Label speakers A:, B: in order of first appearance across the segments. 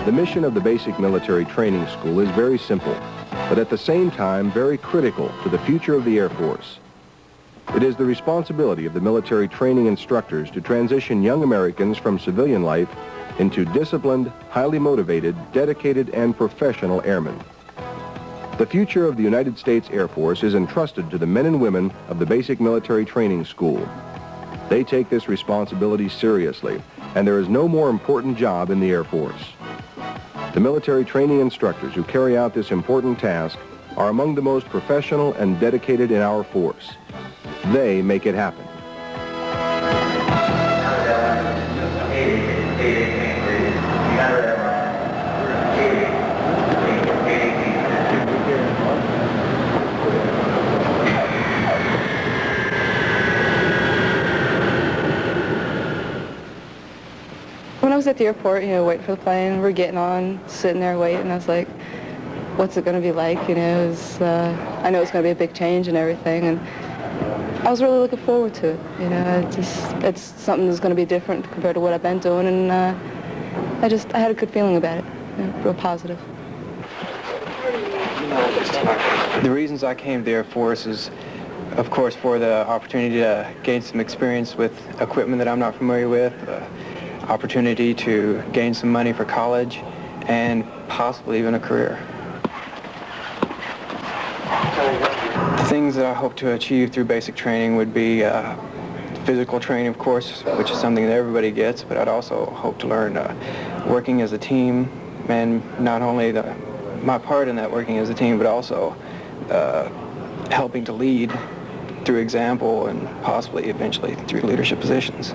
A: The mission of the Basic Military Training School is very simple, but at the same time very critical to the future of the Air Force. It is the responsibility of the military training instructors to transition young Americans from civilian life into disciplined, highly motivated, dedicated, and professional airmen. The future of the United States Air Force is entrusted to the men and women of the Basic Military Training School. They take this responsibility seriously, and there is no more important job in the Air Force. The military training instructors who carry out this important task are among the most professional and dedicated in our force. They make it happen.
B: When I was at the airport, waiting for the plane, we're getting on, sitting there waiting, I was like, what's it going to be like? I know it's going to be a big change and everything, and I was really looking forward to it. It's something that's going to be different compared to what I've been doing, and I had a good feeling about it, real positive.
C: The reasons I came to the Air Force is, of course, for the opportunity to gain some experience with equipment that I'm not familiar with, opportunity to gain some money for college, and possibly even a career. The things that I hope to achieve through basic training would be physical training, of course, which is something that everybody gets, but I'd also hope to learn working as a team, and not only my part in that working as a team, but also helping to lead through example and possibly eventually through leadership positions.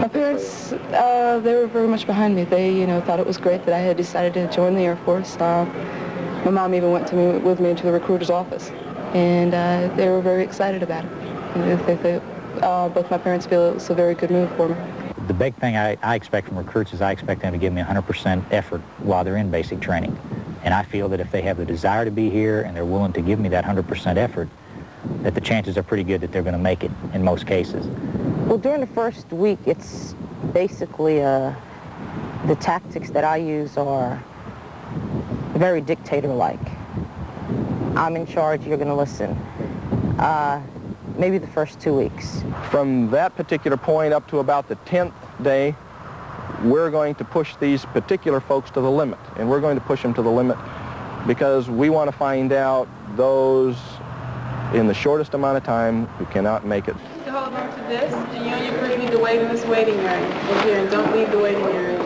B: My parents, they were very much behind me. They, thought it was great that I had decided to join the Air Force. My mom even went with me to the recruiter's office, and they were very excited about it. Both my parents feel it was a very good move for me.
D: The big thing I expect from recruits is I expect them to give me 100% effort while they're in basic training. And I feel that if they have the desire to be here and they're willing to give me that 100% effort, that the chances are pretty good that they're going to make it in most cases.
E: Well, during the first week, it's basically the tactics that I use are very dictator-like. I'm in charge, you're going to listen. Maybe the first 2 weeks.
F: From that particular point up to about the 10th day, we're going to push these particular folks to the limit. And we're going to push them to the limit because we want to find out those in the shortest amount of time who cannot make it.
G: To hold on to this, and you and your group need to wait in this waiting area. And here, and don't leave the waiting area.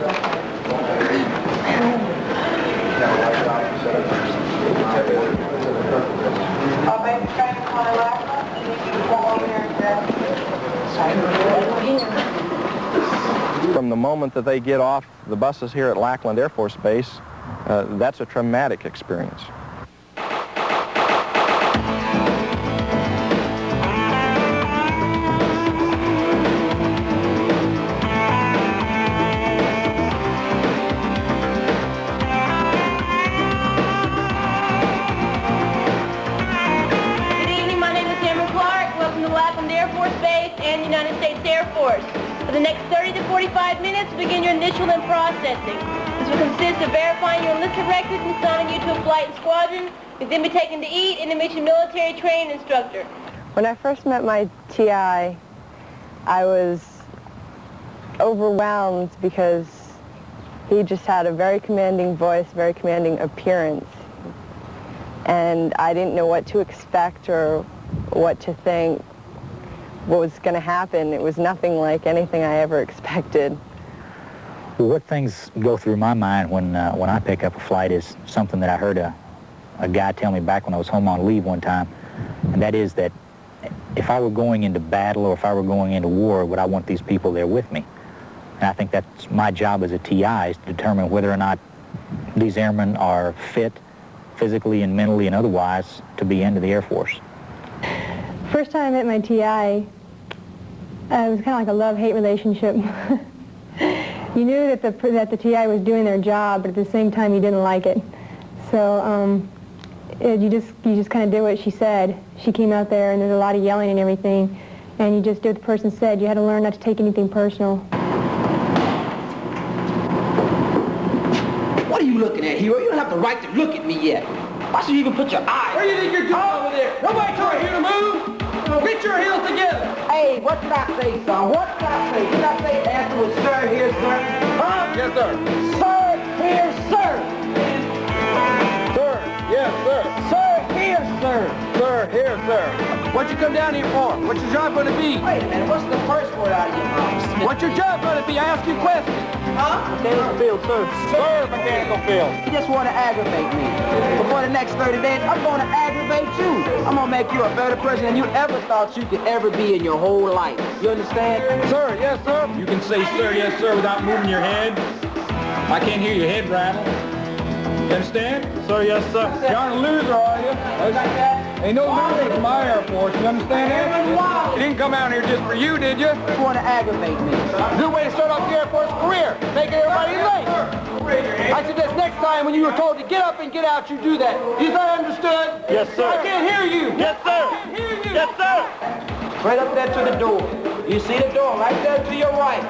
F: From the moment that they get off the buses here at Lackland Air Force Base, that's a traumatic experience.
H: And United States Air Force. For the next 30 to 45 minutes, begin your initial and processing. This will consist of verifying your enlistment records and assigning you to a flight and squadron. You'll then be taken to eat and to meet your military training instructor.
E: When I first met my TI, I was overwhelmed because he just had a very commanding voice, very commanding appearance. And I didn't know what to expect or what to think. What was going to happen. It was nothing like anything I ever expected.
D: Well, what things go through my mind when I pick up a flight is something that I heard a guy tell me back when I was home on leave one time, and that is that if I were going into battle or if I were going into war, would I want these people there with me? And I think that's my job as a TI, is to determine whether or not these airmen are fit physically and mentally and otherwise to be into the Air Force.
I: First time I met my TI, it was kind of like a love-hate relationship. You knew that the TI was doing their job, but at the same time you didn't like it. So you just kind of did what she said. She came out there and there's a lot of yelling and everything, and you just did what the person said. You had to learn not to take anything personal.
J: What are you looking at, hero? You don't have the right to look at me yet. Why should you even put your eyes?
K: What do you think you're doing over there? Nobody told you to move. Get your heels together.
J: Hey, what did I say, son? What did I say? Did I say afterwards, sir, here, sir? Huh?
F: Yes, sir.
J: Sir, here, sir.
F: Sir, yes, sir.
J: Sir, here, sir.
F: Sir, here, sir.
K: What you come down here for? What's your job going to be?
J: Wait a minute, what's the first word out of your mouth?
K: What's your job going to be? I ask you questions.
J: Huh?
F: Mechanical field, sir. Sir, mechanical field.
J: You just want to aggravate me. Before the next 30 days, I'm going to aggravate you. I'm going to make you a better person than you ever thought you could ever be in your whole life. You understand?
F: Sir, yes, sir.
L: You can say sir, yes, sir, without moving your head. I can't hear your head rattle. You understand?
F: Sir, yes, sir.
L: You aren't a loser, are you? Ain't no loser in my Air Force. You understand that?
K: You didn't come out here just for you, did you?
J: You want to aggravate me.
K: Good way to start off your Air Force career. Make everybody late. I suggest next time when you were told to get up and get out, you do that. Is that understood?
F: Yes, sir.
K: I can't hear you.
F: Yes, sir.
K: I can't hear you.
F: Yes, sir.
J: Right up there to the door. You see the door right there to your right.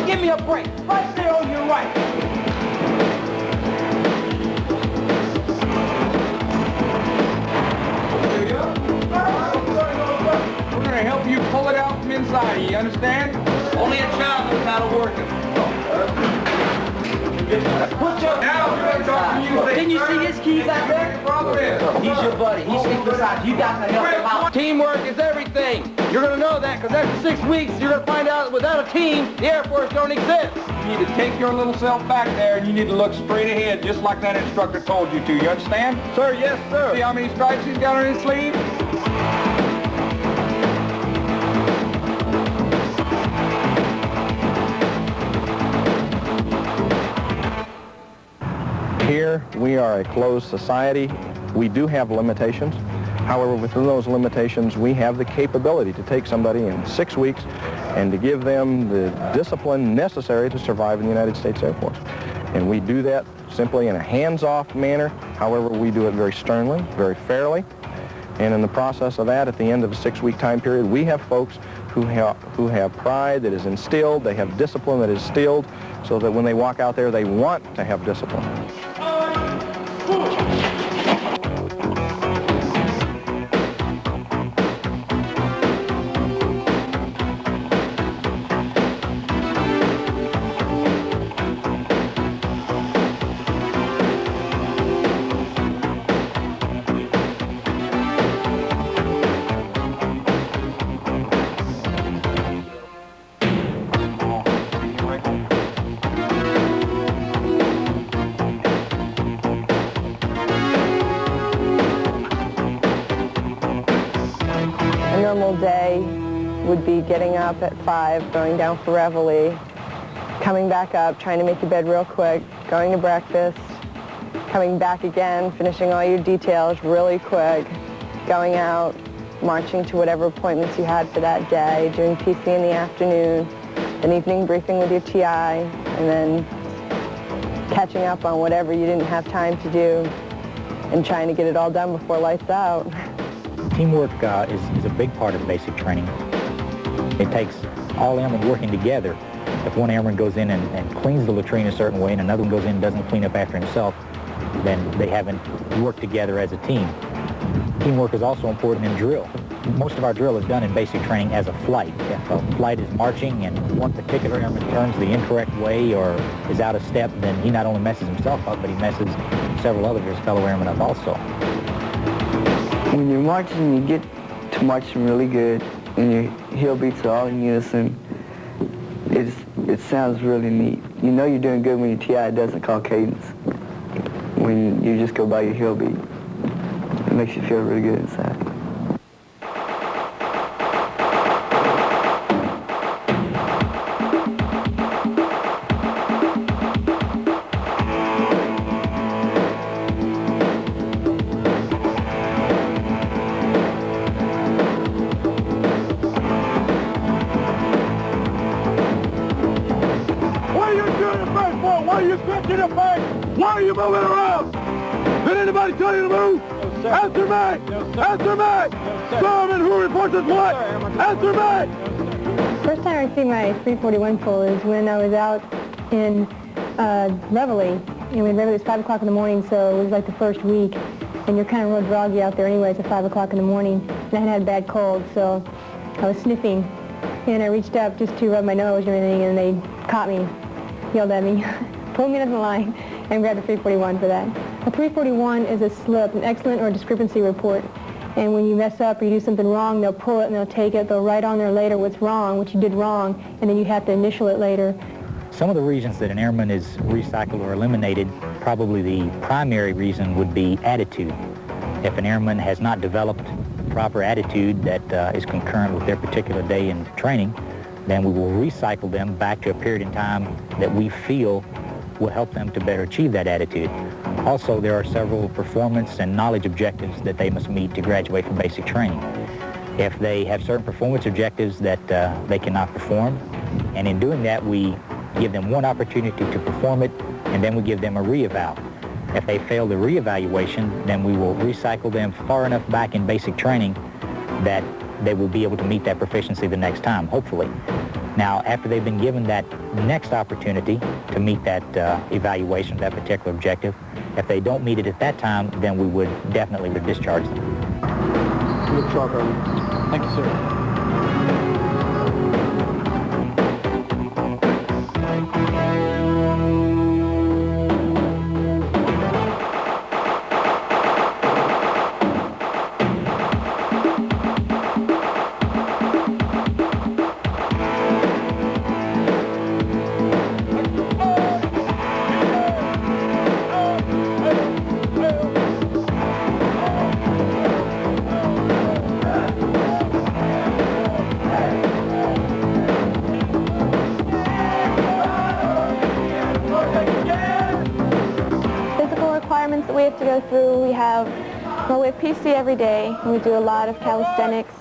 J: Give me a break. Right there on your right.
K: We're going to help you pull it out from inside of you, understand? Only a child knows how to work it.
J: Put your
K: Now, we're going to talk to you.
J: Didn't you see his keys out there? He's your buddy. He's sticking beside you. You got to help him out.
K: Teamwork is everything. You're going to know that because after 6 weeks, you're going to find out that without a team, the Air Force don't exist.
L: You need to take your little self back there and you need to look straight ahead just like that instructor told you to. You understand?
K: Sir, yes, sir.
L: See how many stripes he's got on his sleeve?
F: Here, we are a closed society. We do have limitations. However, within those limitations, we have the capability to take somebody in 6 weeks and to give them the discipline necessary to survive in the United States Air Force. And we do that simply in a hands-off manner. However, we do it very sternly, very fairly. And in the process of that, at the end of a 6-week time period, we have folks who have pride that is instilled, they have discipline that is instilled, so that when they walk out there, they want to have discipline.
E: Day would be getting up at 5, going down for reveille, coming back up, trying to make your bed real quick, going to breakfast, coming back again, finishing all your details really quick, going out, marching to whatever appointments you had for that day, doing PC in the afternoon, an evening briefing with your TI, and then catching up on whatever you didn't have time to do and trying to get it all done before lights out.
D: Teamwork is a big part of basic training. It takes all airmen working together. If one airman goes in and cleans the latrine a certain way and another one goes in and doesn't clean up after himself, then they haven't worked together as a team. Teamwork is also important in drill. Most of our drill is done in basic training as a flight. If a flight is marching and one particular airman turns the incorrect way or is out of step, then he not only messes himself up, but he messes several other of his fellow airmen up also.
M: When you're marching, you get to marching really good, and your heel beats are all in unison. It sounds really neat. You know you're doing good when your TI doesn't call cadence. When you just go by your heel beat, it makes you feel really good inside.
K: Why are you stretching the face? Why are you moving around? Did anybody tell you to move? Answer me! Answer me! Fireman, who reports as what? Answer me!
I: First time I received my 341 pull is when I was out in Reveille. And Reveille was 5 o'clock in the morning, so it was like the first week. And you're kind of real groggy out there anyways at 5 o'clock in the morning. And I had a bad cold, so I was sniffing. And I reached up just to rub my nose and everything, and they caught me, yelled at me, pulled me into the line, and grabbed a 341 for that. A 341 is a slip, an excellent or discrepancy report. And when you mess up or you do something wrong, they'll pull it and they'll take it. They'll write on there later what's wrong, what you did wrong, and then you have to initial it later.
D: Some of the reasons that an airman is recycled or eliminated, probably the primary reason would be attitude. If an airman has not developed proper attitude that is concurrent with their particular day in training, then we will recycle them back to a period in time that we feel will help them to better achieve that attitude. Also, there are several performance and knowledge objectives that they must meet to graduate from basic training. If they have certain performance objectives that they cannot perform, and in doing that, we give them one opportunity to perform it, and then we give them a re-eval. If they fail the re-evaluation, then we will recycle them far enough back in basic training that they will be able to meet that proficiency the next time, hopefully. Now, after they've been given that next opportunity to meet that evaluation, that particular objective, if they don't meet it at that time, then we would definitely discharge them.
K: Good talk,
C: Thank you, sir.
N: That we have to go through. We have PC every day. We do a lot of calisthenics,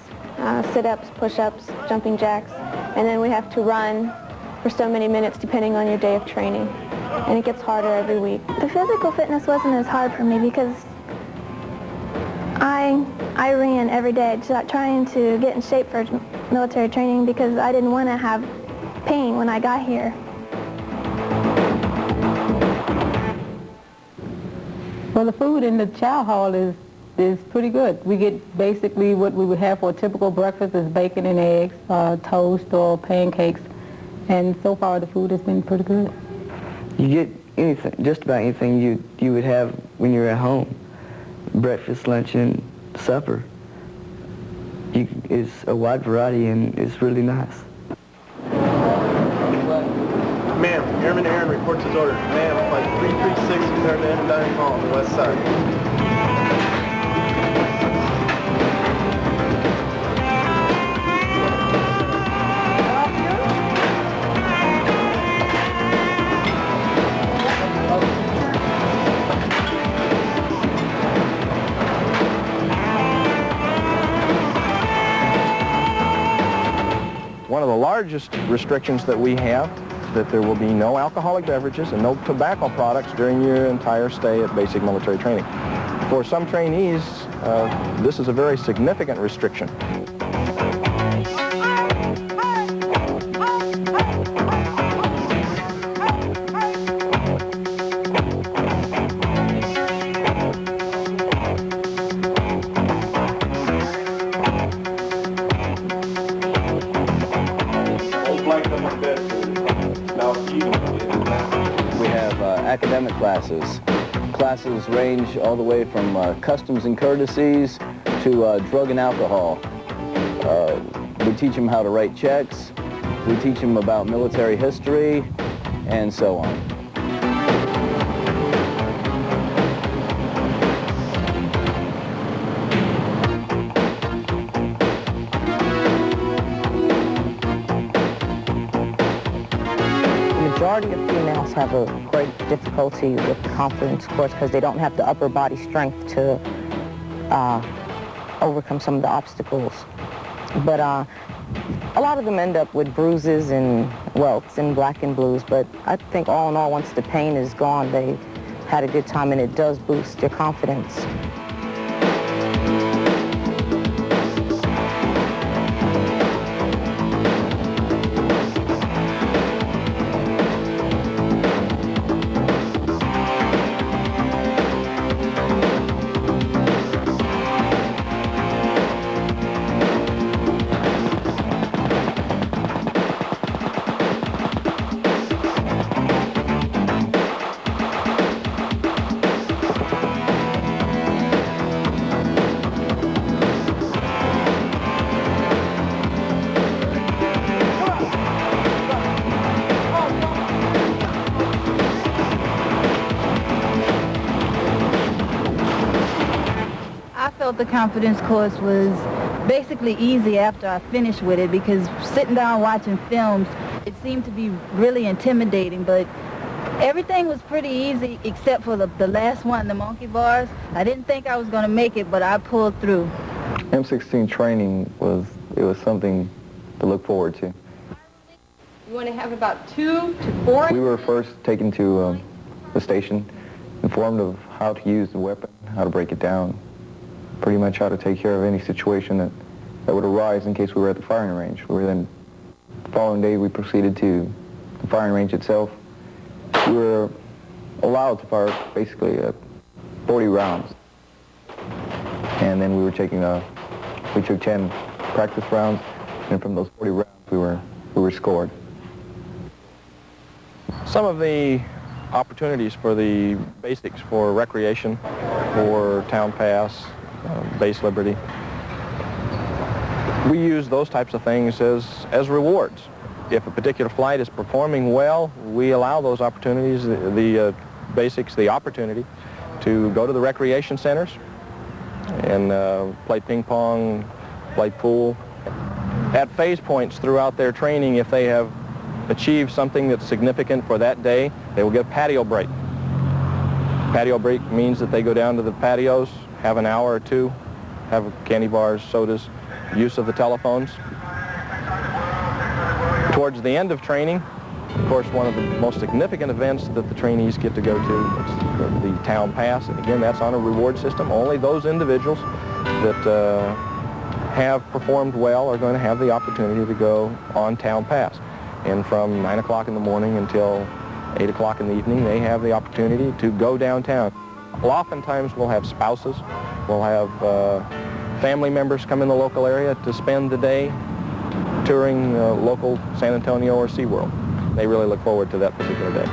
N: sit-ups, push-ups, jumping jacks, and then we have to run for so many minutes depending on your day of training, and it gets harder every week.
O: The physical fitness wasn't as hard for me because I ran every day trying to get in shape for military training because I didn't want to have pain when I got here.
P: Well, the food in the chow hall is pretty good. We get basically what we would have for a typical breakfast is bacon and eggs, toast or pancakes, and so far the food has been pretty good.
M: You get anything, just about anything you would have when you're at home. Breakfast, lunch, and supper. It's a wide variety and it's really nice.
K: Ma'am, Airman Aaron reports his orders. Ma'am, flight 336 compared to end dining hall on the west side.
F: One of the largest restrictions that we have that there will be no alcoholic beverages and no tobacco products during your entire stay at basic military training. For some trainees, this is a very significant restriction.
Q: We have academic classes. Classes range all the way from customs and courtesies to drug and alcohol. We teach them how to write checks. We teach them about military history and so on.
R: The majority of females have a great difficulty with the confidence course because they don't have the upper body strength to overcome some of the obstacles. But a lot of them end up with bruises and welts and black and blues, but I think all in all, once the pain is gone, they had a good time and it does boost your confidence.
S: self-confidence course was basically easy after I finished with it, because sitting down watching films, it seemed to be really intimidating, but everything was pretty easy except for the last one, the monkey bars. I didn't think I was going to make it, but I pulled through.
T: M16 training was something to look forward to.
G: You want to have about 2 to 4?
T: We were first taken to the station, informed of how to use the weapon, how to break it down, pretty much how to take care of any situation that would arise in case we were at the firing range. We were then, the following day, we proceeded to the firing range itself. We were allowed to fire basically 40 rounds. And then we were taking, we took 10 practice rounds, and from those 40 rounds, we were scored.
F: Some of the opportunities for the basics for recreation, for Town Pass, Base Liberty, we use those types of things as rewards. If a particular flight is performing well, we allow those opportunities, the basics, the opportunity to go to the recreation centers and play ping pong, play pool. At phase points throughout their training, if they have achieved something that's significant for that day, they will get a patio break. Patio break means that they go down to the patios, have an hour or two, have candy bars, sodas, use of the telephones. Towards the end of training, of course, one of the most significant events that the trainees get to go to is the Town Pass. And again, that's on a reward system. Only those individuals that have performed well are going to have the opportunity to go on Town Pass. And from 9 o'clock in the morning until 8 o'clock in the evening, they have the opportunity to go downtown. Oftentimes we'll have spouses, we'll have family members come in the local area to spend the day touring local San Antonio or SeaWorld. They really look forward to that particular day.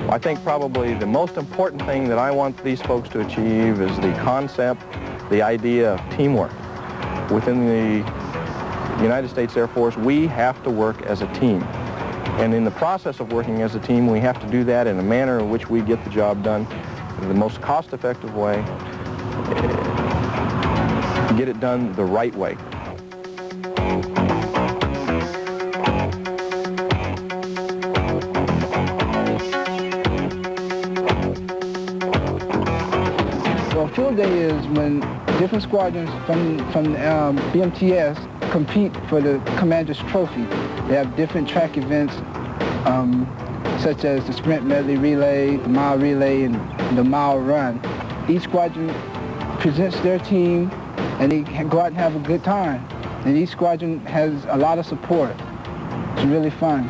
F: I think probably the most important thing that I want these folks to achieve is the concept, the idea of teamwork. Within the United States Air Force, we have to work as a team. And in the process of working as a team, we have to do that in a manner in which we get the job done in the most cost-effective way, get it done the right way.
U: Well, field day is when different squadrons from BMTS compete for the commander's trophy. They have different track events, such as the sprint medley relay, the mile relay, and the mile run. Each squadron presents their team, and they go out and have a good time. And each squadron has a lot of support. It's really fun.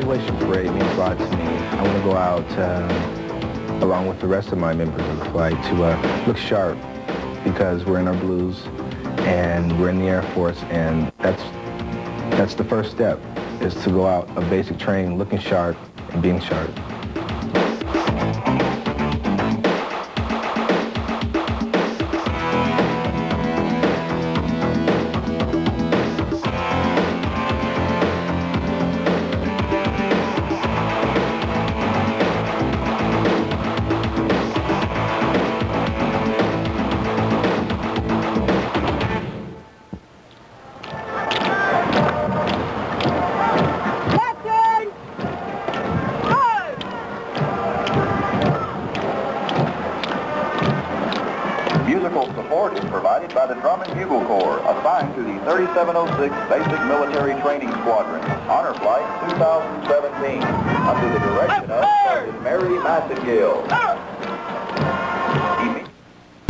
A: graduation parade means a lot to me. I want to go out along with the rest of my members of the flight to look sharp because we're in our blues and we're in the Air Force, and that's the first step, is to go out of basic training looking sharp and being sharp.
V: Musical support is provided by the Drum and Bugle Corps, assigned to the 3706 Basic Military Training Squadron, Honor Flight 2017, under the direction of Sergeant Mary Massengill.